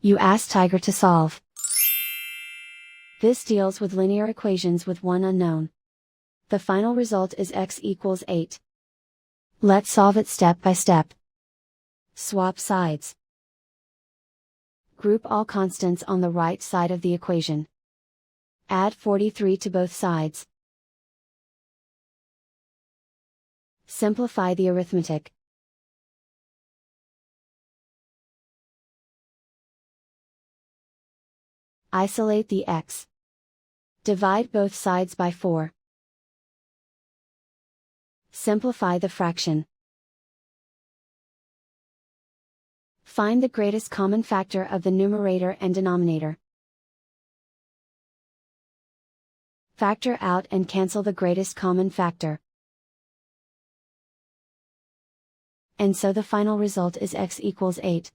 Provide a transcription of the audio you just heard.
You ask Tiger to solve. This deals with linear equations with one unknown. The final result is x equals 8. Let's solve it step by step. Swap sides. Group all constants on the right side of the equation. Add 43 to both sides. Simplify the arithmetic. Isolate the x. Divide both sides by 4. Simplify the fraction. Find the greatest common factor of the numerator and denominator. Factor out and cancel the greatest common factor. And so the final result is x equals 8.